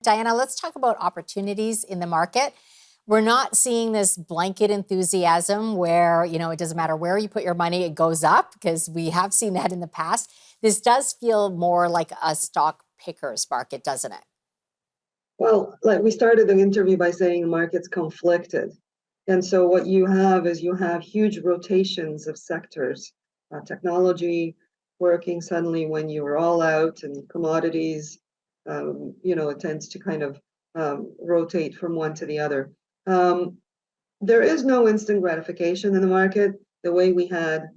Diana, let's talk about opportunities in the market. We're not seeing this blanket enthusiasm where, it doesn't matter where you put your money, it goes up, because we have seen that in the past. This does feel more like a stock picker's market, doesn't it? Well, like we started the interview by saying the market's conflicted. And so what you have is you have huge rotations of sectors, technology working suddenly when you were all out, and commodities, it tends to kind of rotate from one to the other. There is no instant gratification in the market the way we had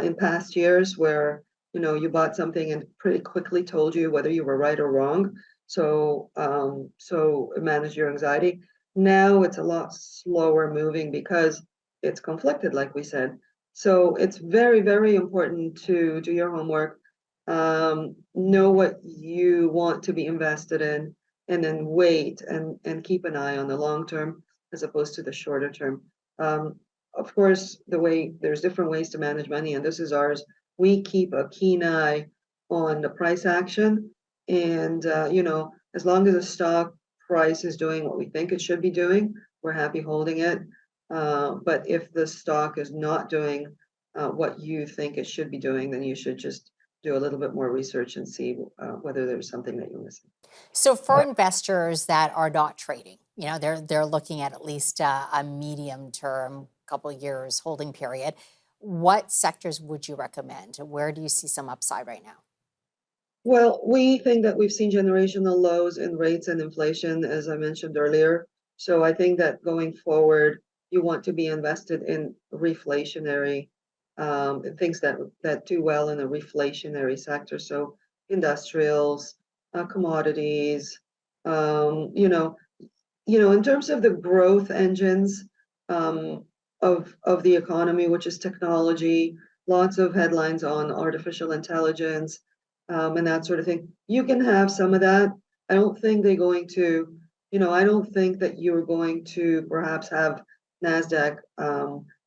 in past years, where you bought something and pretty quickly told you whether you were right or wrong. So it managed your anxiety. Now it's a lot slower moving because it's conflicted, like we said. So it's very, very important to do your homework, know what you want to be invested in, and then wait and keep an eye on the long term as opposed to the shorter term. Of course, there's different ways to manage money, and this is ours. We keep a keen eye on the price action, and as long as the stock price is doing what we think it should be doing, we're happy holding it. But if the stock is not doing what you think it should be doing, then you should just do a little bit more research and see whether there's something that you're missing. So for investors that are not trading, they're looking at least a medium term, couple of years holding period. What sectors would you recommend? Where do you see some upside right now? Well, we think that we've seen generational lows in rates and inflation, as I mentioned earlier. So I think that going forward, you want to be invested in reflationary things that do well in a reflationary sector. So industrials, commodities, in terms of the growth engines of the economy, which is technology, lots of headlines on artificial intelligence, and that sort of thing. You can have some of that. I don't think they're going to, I don't think that you're going to perhaps have NASDAQ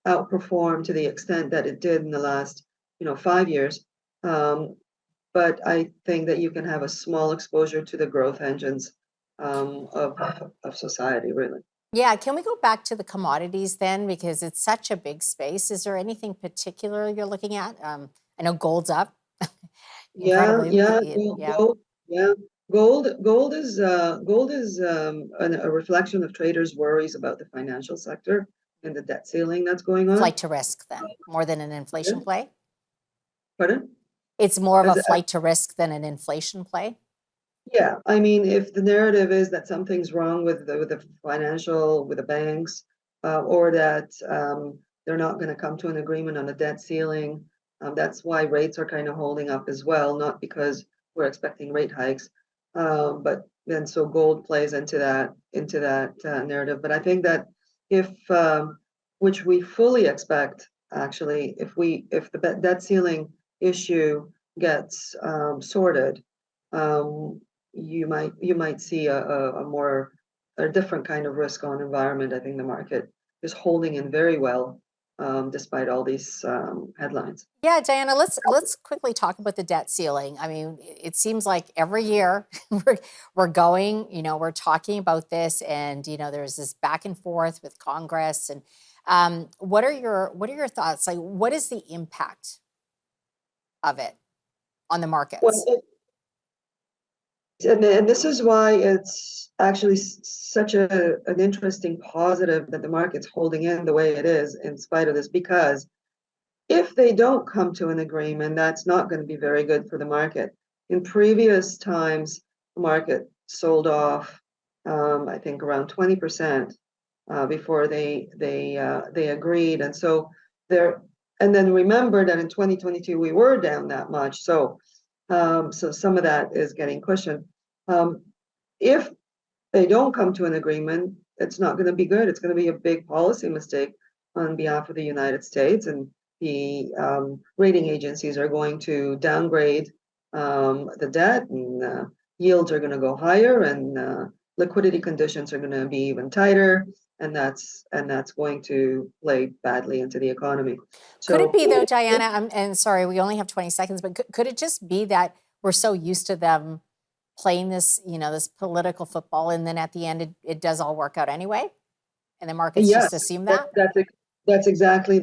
outperform to the extent that it did in the last, 5 years. But I think that you can have a small exposure to the growth engines of society, really. Yeah, can we go back to the commodities then? Because it's such a big space. Is there anything particular you're looking at? I know gold's up. Yeah, Incredibly. yeah, Yeah. gold, yeah. Gold is a reflection of traders' worries about the financial sector and the debt ceiling that's going on. Flight to risk then, more than an inflation play? Pardon? It's more of a Is it- flight to risk than an inflation play? Yeah, I mean, if the narrative is that something's wrong with the banks, or that they're not going to come to an agreement on a debt ceiling, that's why rates are kind of holding up as well, not because we're expecting rate hikes, but then so gold plays into that narrative. But I think that if which we fully expect, actually, if the debt ceiling issue gets sorted, you might see a different kind of risk on environment. I think the market is holding in very well, despite all these headlines. Yeah, Diana, let's quickly talk about the debt ceiling. I mean, it seems like every year we're going, we're talking about this, and there's this back and forth with Congress. And what are your thoughts? Like, what is the impact of it on the markets? Well, and this is why it's actually such an interesting positive that the market's holding in the way it is in spite of this, because if they don't come to an agreement, that's not going to be very good for the market. In previous times, the market sold off, I think, around 20% before they agreed, and so there. And then remember that in 2022 we were down that much, so some of that is getting cushioned. If they don't come to an agreement, it's not going to be good. It's going to be a big policy mistake on behalf of the United States, and the rating agencies are going to downgrade the debt, and yields are going to go higher, and liquidity conditions are going to be even tighter, and that's going to play badly into the economy. So, could it be though, Diana? And sorry, we only have 20 seconds, but could it just be that we're so used to them playing this, this political football, and then at the end, it does all work out anyway? And the markets just Yes, assume that? that's exactly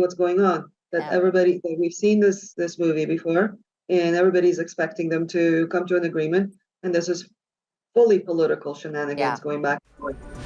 what's going on. That Yeah. everybody, that we've seen this movie before, and everybody's expecting them to come to an agreement, and this is fully political Yeah. shenanigans going back and forth.